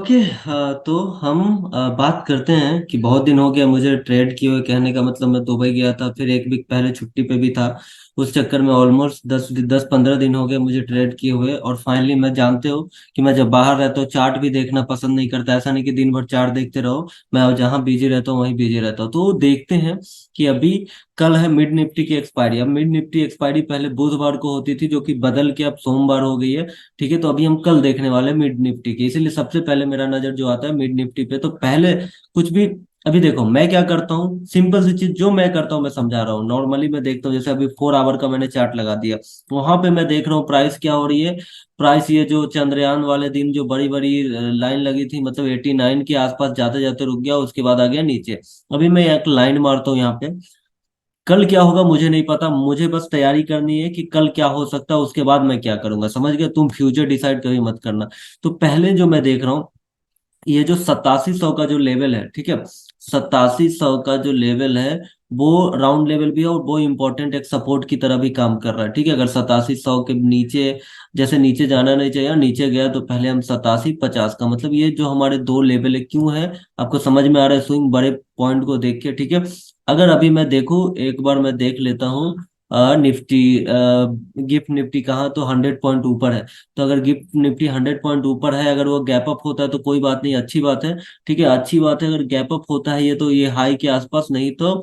Okay. तो हम बात करते हैं कि बहुत दिन हो गया मुझे ट्रेड किए हुए। कहने का मतलब मैं दुबई गया था, फिर एक वीक पहले छुट्टी पे भी था। उस चक्कर में ऑलमोस्ट 10-15 दिन हो गए मुझे ट्रेड किए हुए। और फाइनली मैं जानते हो कि मैं जब बाहर रहता हूँ चार्ट भी देखना पसंद नहीं करता। ऐसा नहीं कि दिन भर चार्ट देखते रहो, मैं अब जहाँ बिजी रहता हूँ वहीं बिजी रहता हूँ। तो देखते हैं कि अभी कल है मिड निफ्टी की एक्सपायरी। अब मिड निफ्टी एक्सपायरी पहले बुधवार को होती थी, जो कि बदल के अब सोमवार हो गई है। ठीक है, तो अभी हम कल देखने वाले हैं मिड निफ्टी की, इसीलिए सबसे पहले मेरा नजर जो आता है मिड निफ्टी पे। तो पहले कुछ भी, अभी देखो मैं क्या करता हूँ, सिंपल सी चीज जो मैं करता हूँ मैं समझा रहा हूँ। नॉर्मली मैं देखता हूँ, जैसे अभी 4 आवर का मैंने चार्ट लगा दिया, वहां पे मैं देख रहा हूँ प्राइस क्या हो रही है। प्राइस ये जो चंद्रयान वाले दिन जो बड़ी बड़ी लाइन लगी थी, मतलब 89 के आसपास जाते जाते रुक गया, उसके बाद आ गया नीचे। अभी मैं एक लाइन मारता हूँ यहाँ पे। कल क्या होगा मुझे नहीं पता, मुझे बस तैयारी करनी है कि कल क्या हो सकता है, उसके बाद मैं क्या करूंगा। समझ गए? तुम फ्यूचर डिसाइड कभी मत करना। तो पहले जो मैं देख रहा हूँ, ये जो 8700 का जो लेवल है, ठीक है, 8700 का जो लेवल है, वो राउंड लेवल भी है और वो इम्पोर्टेंट एक सपोर्ट की तरह भी काम कर रहा है। ठीक है, अगर 8700 के नीचे, जैसे नीचे जाना नहीं चाहिए, नीचे गया तो पहले हम 8750 का, मतलब ये जो हमारे दो लेवल है, क्यों है आपको समझ में आ रहा है स्विंग बड़े पॉइंट को देख के। ठीक है, अगर अभी मैं देखूं, एक बार मैं देख लेता हूँ निफ्टी, गिफ्ट निफ्टी कहाँ, तो 100 पॉइंट ऊपर है। तो अगर गिफ्ट निफ्टी 100 पॉइंट ऊपर है, अगर वो गैप अप होता है तो कोई बात नहीं, अच्छी बात है। ठीक है, अच्छी बात है। अगर गैप अप होता है ये, तो ये हाई के आसपास, नहीं तो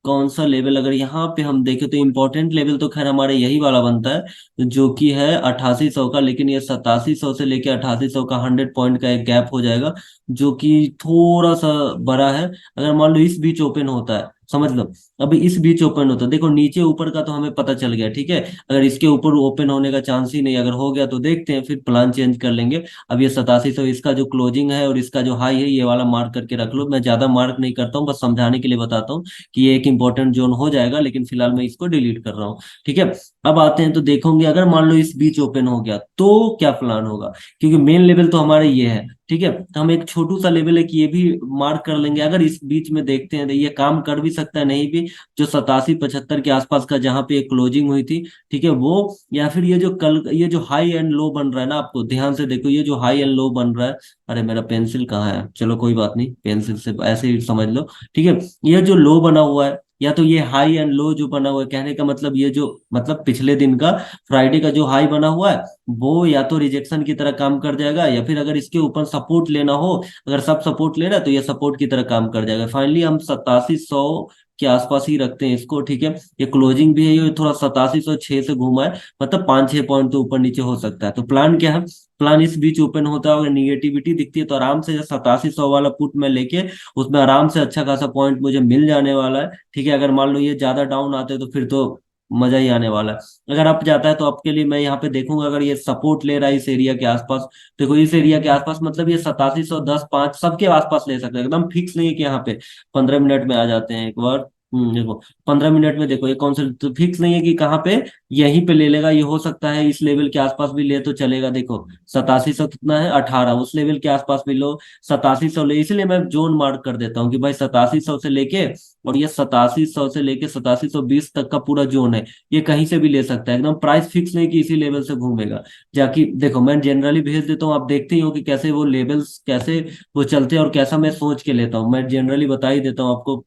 कौन सा लेवल, अगर यहाँ पे हम देखें तो इम्पोर्टेंट लेवल तो खैर हमारे यही वाला बनता है, जो कि है 8800 का। लेकिन ये 8700 से लेके 8800 का 100 पॉइंट का एक गैप हो जाएगा, जो कि थोड़ा सा बड़ा है। अगर मान लो इस बीच ओपन होता है, समझ लो, अभी इस बीच ओपन होता है, देखो नीचे ऊपर का तो हमें पता चल गया। ठीक है, अगर इसके ऊपर ओपन होने का चांस ही नहीं, अगर हो गया तो देखते हैं, फिर प्लान चेंज कर लेंगे। अब ये 8700 इसका जो क्लोजिंग है और इसका जो हाई है, ये वाला मार्क करके रख लो। मैं ज्यादा मार्क नहीं करता हूँ, बस समझाने के लिए बताता हूँ कि ये एक इंपॉर्टेंट जोन हो जाएगा, लेकिन फिलहाल मैं इसको डिलीट कर रहा हूँ। ठीक है, अब आते हैं तो देखोगे, अगर मान लो इस बीच ओपन हो गया तो क्या प्लान होगा, क्योंकि मेन लेवल तो हमारे ये है। ठीक है, तो हम एक छोटू सा लेवल है कि ये भी मार्क कर लेंगे। अगर इस बीच में देखते हैं तो ये काम कर भी सकता है, नहीं भी, जो 8775 के आसपास का जहां पे एक क्लोजिंग हुई थी, ठीक है वो, या फिर ये जो कल ये जो हाई एंड लो बन रहा है ना, आपको ध्यान से देखो, ये जो हाई एंड लो बन रहा है। अरे मेरा पेंसिल कहाँ है, चलो कोई बात नहीं, पेंसिल से ऐसे ही समझ लो। ठीक है, ये जो लो बना हुआ है, या तो ये हाई एंड लो जो बना हुआ है, कहने का मतलब ये जो, मतलब पिछले दिन का फ्राइडे का जो हाई बना हुआ है, वो या तो रिजेक्शन की तरह काम कर जाएगा, या फिर अगर इसके ऊपर सपोर्ट लेना हो, अगर सब सपोर्ट ले रहा है तो ये सपोर्ट की तरह काम कर जाएगा। फाइनली हम 8700 के आसपास ही रखते हैं इसको। ठीक है, ये क्लोजिंग भी है, ये थोड़ा 8706 से घूमा है, मतलब 5-6 पॉइंट तो ऊपर नीचे हो सकता है। तो प्लान क्या है, प्लान इस बीच ओपन होता है, अगर निगेटिविटी दिखती है तो आराम से 8700 वाला पुट में लेके उसमें आराम से अच्छा खासा पॉइंट मुझे मिल जाने वाला है। ठीक है, अगर मान लो ये ज्यादा डाउन आते हैं तो फिर तो मजा ही आने वाला है। अगर अप जाता है तो आपके लिए मैं यहाँ पे देखूंगा, अगर ये सपोर्ट ले रहा है इस एरिया के आसपास, देखो इस एरिया के आसपास, मतलब ये 8710-5 सबके आसपास ले सकते हैं, एकदम फिक्स नहीं है कि यहाँ पे 15 मिनट में आ जाते हैं एक बार। देखो 15 मिनट में देखो ये कौन सा, तो फिक्स नहीं है कि कहाँ पे, यहीं पे ले लेगा, ये हो सकता है इस लेवल के आसपास भी ले तो चलेगा। देखो 8700 कितना है, 18, उस लेवल के आसपास भी लो, 8700 ले, इसलिए मैं जोन मार्क कर देता हूँ कि भाई 8700 से लेके, और ये 8700 से लेके 8720 तक का पूरा जोन है, ये कहीं से भी ले सकता है, एकदम प्राइस फिक्स नहीं कि इसी लेवल से घूमेगा। जाकि देखो मैं जनरली भेज देता हूँ, आप देखते ही हो कि कैसे वो लेवल्स कैसे वो चलते हैं, और कैसा मैं सोच के लेता हूँ, मैं जनरली बता ही देता हूँ आपको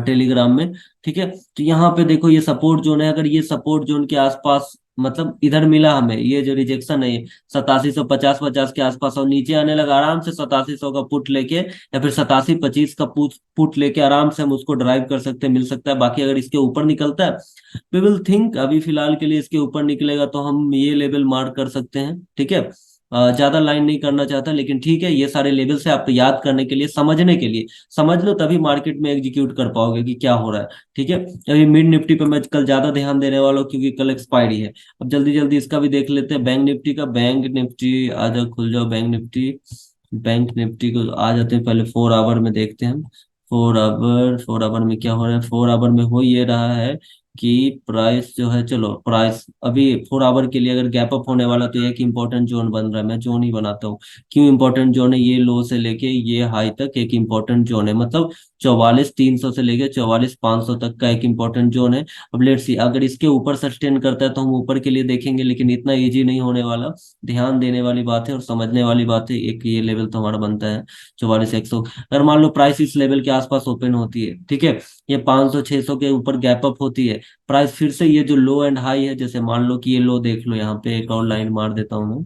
टेलीग्राम में। ठीक है, तो यहाँ पे देखो ये सपोर्ट जोन है, अगर ये सपोर्ट जोन के आसपास, मतलब इधर मिला हमें ये जो रिजेक्शन है, 8750-50 के आसपास, और नीचे आने लगा, आराम से 8700 का पुट लेके, या फिर 8725 का पुट पुट लेके आराम से हम उसको ड्राइव कर सकते हैं, मिल सकता है। बाकी अगर इसके ऊपर निकलता है, वी विल थिंक, अभी फिलहाल के लिए इसके ऊपर निकलेगा तो हम ये लेवल मार्क कर सकते हैं। ठीक है, ज्यादा लाइन नहीं करना चाहता, लेकिन ठीक है, ये सारे लेवल से आप याद करने के लिए, समझने के लिए, समझ लो तभी मार्केट में एग्जीक्यूट कर पाओगे कि क्या हो रहा है। ठीक है, अभी मिड निफ्टी पे मैं कल ज्यादा ध्यान देने वाला हूँ, क्योंकि कल एक्सपायरी है। अब जल्दी जल्दी इसका भी देख लेते हैं, बैंक निफ्टी का। बैंक निफ्टी आ जाओ, खुल जाओ बैंक निफ्टी। बैंक निफ्टी को आ जाते हैं, पहले 4 आवर में देखते हैं हम। 4 आवर में क्या हो रहा है, 4 आवर में हो ये रहा है कि प्राइस जो है, चलो प्राइस अभी 4 आवर के लिए अगर गैप अप होने वाला तो एक इंपॉर्टेंट जोन बन रहा है, मैं जोन ही बनाता हूँ। क्यों इंपॉर्टेंट जोन है, ये लो से लेके ये हाई तक एक इंपॉर्टेंट जोन है, मतलब 44,300 से लेके 44,500 तक का एक इंपॉर्टेंट जोन है। अब लेट्स सी, अगर इसके ऊपर सस्टेन करता है तो हम ऊपर के लिए देखेंगे, लेकिन इतना इजी नहीं होने वाला। ध्यान देने वाली बात है और समझने वाली बात है। एक ये लेवल तो हमारा बनता है 44,100। अगर मान लो प्राइस इस लेवल के आसपास ओपन होती है, ठीक है, ये 500 600 के ऊपर गैप अप होती है, प्राइस फिर से ये जो लो एंड हाई है, जैसे मान लो कि ये लो देख लो, यहाँ पे एक और लाइन मार देता हूँ मैं।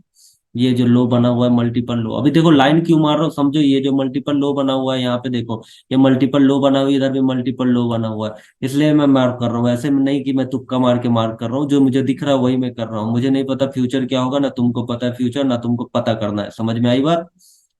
ये जो लो बना हुआ है मल्टीपल लो, अभी देखो लाइन क्यों मार रहा हूँ समझो, ये जो मल्टीपल लो बना हुआ है यहाँ पे देखो, ये मल्टीपल लो बना हुआ है, इधर भी मल्टीपल लो बना हुआ है, इसलिए मैं मार्क कर रहा हूँ। ऐसे में नहीं कि मैं तुक्का मार के मार्क कर रहा हूँ, जो मुझे दिख रहा है वही मैं कर रहा हूँ। मुझे नहीं पता फ्यूचर क्या होगा, ना तुमको पता है फ्यूचर, ना तुमको पता करना है। समझ में आई बात?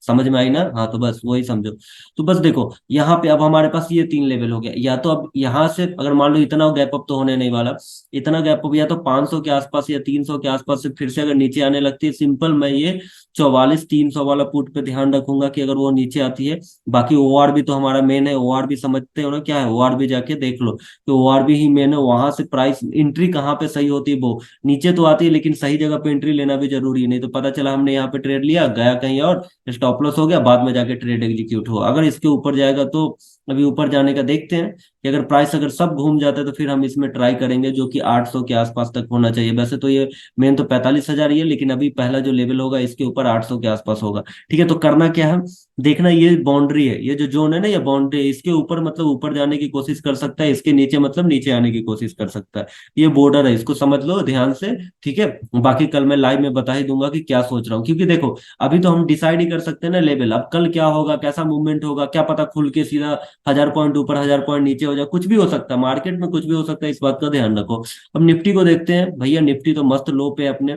समझ में आई ना? हाँ तो बस वही समझो। तो बस देखो यहाँ पे अब हमारे पास ये तीन लेवल हो गया, या तो अब यहाँ से अगर मान लो इतना गैप अप तो होने नहीं वाला, इतना गैप अप या तो 500 के आसपास या 300 के आसपास से फिर से अगर नीचे आने लगती है, सिंपल मैं ये 44,300 वाला पुट पे ध्यान रखूंगा कि अगर वो नीचे आती है। बाकी ओआर भी तो हमारा मेन है, ओआर भी समझते हो ना क्या है, ओआर भी जाके देख लो कि ओआर भी ही मेन है। वहां से प्राइस एंट्री कहाँ पे सही होती है, वो नीचे तो आती है, लेकिन सही जगह पे एंट्री लेना भी जरूरी है, नहीं तो पता चला हमने यहाँ पे ट्रेड लिया, गया कहीं और, स्टॉप लॉस हो गया, बाद में जाके ट्रेड एग्जीक्यूट हुआ। अगर इसके ऊपर जाएगा तो अभी ऊपर जाने का देखते हैं कि अगर प्राइस अगर सब घूम जाता है तो फिर हम इसमें ट्राई करेंगे, जो कि 800 के आसपास तक होना चाहिए। वैसे तो ये मेन तो 45,000 ही है, लेकिन अभी पहला जो लेवल होगा इसके ऊपर 800 के आसपास होगा। ठीक है, तो करना क्या है, देखना ये बाउंड्री है, ये जो जोन है ना, ये बाउंड्री है, इसके ऊपर मतलब ऊपर जाने की कोशिश कर सकता है, इसके नीचे मतलब नीचे आने की कोशिश कर सकता है। ये बॉर्डर है, इसको समझ लो ध्यान से। ठीक है, बाकी कल मैं लाइव में बता ही दूंगा कि क्या सोच रहा हूँ, क्योंकि देखो अभी तो हम डिसाइड ही कर सकते हैं ना लेवल, अब कल क्या होगा, कैसा मूवमेंट होगा क्या पता, खुल के सीधा 1,000 पॉइंट ऊपर 1,000 पॉइंट नीचे हो जाए, कुछ भी हो सकता है, मार्केट में कुछ भी हो सकता है, इस बात का ध्यान रखो। अब निफ्टी को देखते हैं भैया, निफ्टी तो मस्त लो पे अपने,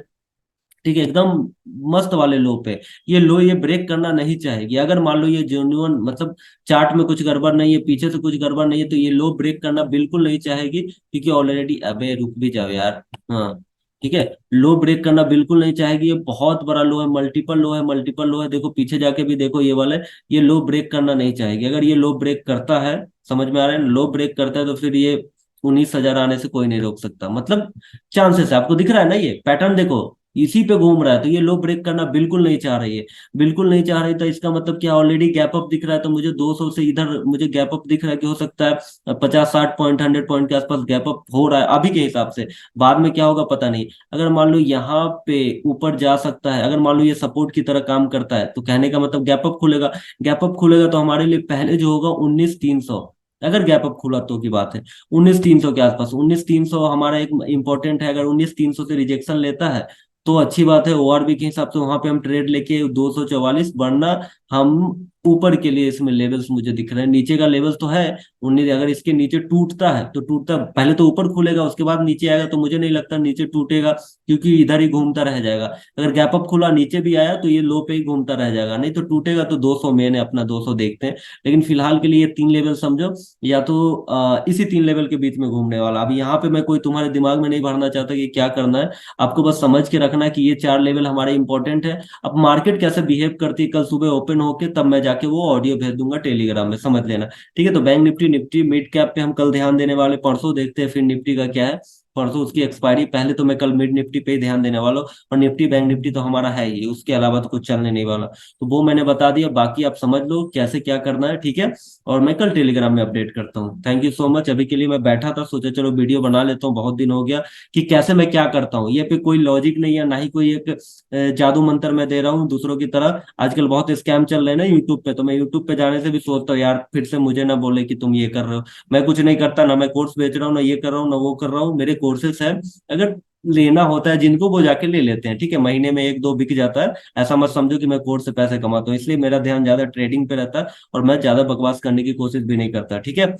ठीक है, एकदम मस्त वाले लो पे। ये लो ये ब्रेक करना नहीं चाहेगी, अगर मान लो ये जेन्युइन मतलब चार्ट में कुछ गड़बड़ नहीं है, पीछे से कुछ गड़बड़ नहीं है, तो ये लो ब्रेक करना बिल्कुल नहीं चाहेगी, क्योंकि ऑलरेडी, अबे रुक भी जाओ यार। हाँ ठीक है, लो ब्रेक करना बिल्कुल नहीं चाहेगी, ये बहुत बड़ा लो है, मल्टीपल लो है, मल्टीपल लो है, देखो पीछे जाके भी देखो ये वाला है, ये लो ब्रेक करना नहीं चाहेगी। अगर ये लो ब्रेक करता है, समझ में आ रहा है, लो ब्रेक करता है तो फिर ये 19,000 आने से कोई नहीं रोक सकता, मतलब चांसेस है। आपको दिख रहा है ना ये पैटर्न, देखो इसी पे घूम रहा है, तो ये लो ब्रेक करना बिल्कुल नहीं चाह रही है, बिल्कुल नहीं चाह रही। तो इसका मतलब क्या, ऑलरेडी गैप अप दिख रहा है, तो मुझे 200 से इधर मुझे गैप अप दिख रहा है कि हो सकता है 50 60 पॉइंट 100 पॉइंट के आसपास गैप अप हो रहा है अभी के हिसाब से। बाद में क्या होगा पता नहीं। अगर मान लो यहाँ पे ऊपर जा सकता है, अगर मान लो ये सपोर्ट की तरह काम करता है, तो कहने का मतलब गैप अप खुलेगा, गैप अप खुलेगा तो हमारे लिए पहले जो होगा 19,300, अगर गैप अप खुला तो की बात है, 19,300 के आसपास, 19,300 हमारा एक इंपॉर्टेंट है। अगर 19,300 से रिजेक्शन लेता है तो अच्छी बात है, ओआरबी के हिसाब से वहां पे हम ट्रेड लेके 244, वरना हम ऊपर के लिए इसमें लेवल्स मुझे दिख रहे हैं, नीचे का लेवल्स तो है 19। अगर इसके नीचे टूटता है तो टूटता, पहले तो ऊपर खुलेगा उसके बाद नीचे आएगा, तो मुझे नहीं लगता नीचे टूटेगा, क्योंकि इधर ही घूमता रह जाएगा। अगर गैप अप खुला नीचे भी आया तो ये लो पे ही घूमता रह जाएगा, नहीं तो टूटेगा तो 200 मेन है अपना, 200 देखते हैं। लेकिन फिलहाल के लिए ये तीन लेवल समझो, या तो इसी तीन लेवल के बीच में घूमने वाला। अब यहाँ पे मैं कोई तुम्हारे दिमाग में नहीं भरना चाहता कि क्या करना है, आपको बस समझ के रखना है कि ये चार लेवल हमारे इंपॉर्टेंट है। अब मार्केट कैसे बिहेव करती है कल सुबह ओपन होके, तब मैं जाके वो ऑडियो भेज दूंगा टेलीग्राम में, समझ लेना। ठीक है, तो bank Nifty Nifty mid cap पे हम कल ध्यान देने वाले, परसों देखते हैं फिर निफ्टी का क्या है, परसों उसकी एक्सपायरी, पहले तो मैं कल मिड निफ्टी पे ही ध्यान देने वाला हूँ। और निफ्टी बैंक निफ्टी तो हमारा है ही, उसके अलावा तो कुछ चलने नहीं वाला। तो वो मैंने बता दिया, बाकी आप समझ लो कैसे क्या करना है, ठीक है। और मैं कल टेलीग्राम में अपडेट करता हूँ। Thank you so much. अभी के लिए मैं बैठा था, सोचा चलो वीडियो बना लेता हूँ, बहुत दिन हो गया, कि कैसे मैं क्या करता हूँ। ये पे कोई लॉजिक नहीं है, ना ही कोई एक जादू मंत्र मैं दे रहा हूँ दूसरों की तरह। आजकल बहुत स्कैम चल रहे हैं ना यूट्यूब पे, तो मैं यूट्यूब पे जाने से भी सोचता हूँ यार फिर से मुझे ना बोले कि तुम ये कर रहे हो। मैं कुछ नहीं करता, ना मैं कोर्स बेच रहा हूँ, ना ये कर रहा हूँ, ना वो कर रहा हूँ, मेरे कोर्सेस हैं। अगर लेना होता है जिनको, वो जाके ले लेते हैं, ठीक है, महीने में एक दो बिक जाता है। ऐसा मत समझो कि मैं कोर्स से पैसे कमाता हूँ, इसलिए मेरा ध्यान ज्यादा ट्रेडिंग पे रहता है, और मैं ज्यादा बकवास करने की कोशिश भी नहीं करता, ठीक है।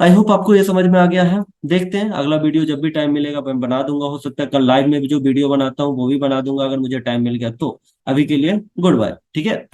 आई होप आपको ये समझ में आ गया है। देखते हैं अगला वीडियो जब भी टाइम मिलेगा मैं बना दूंगा, हो सकता है कल लाइव में भी जो वीडियो बनाता हूँ वो भी बना दूंगा, अगर मुझे टाइम मिल गया तो। अभी के लिए गुड बाय, ठीक है।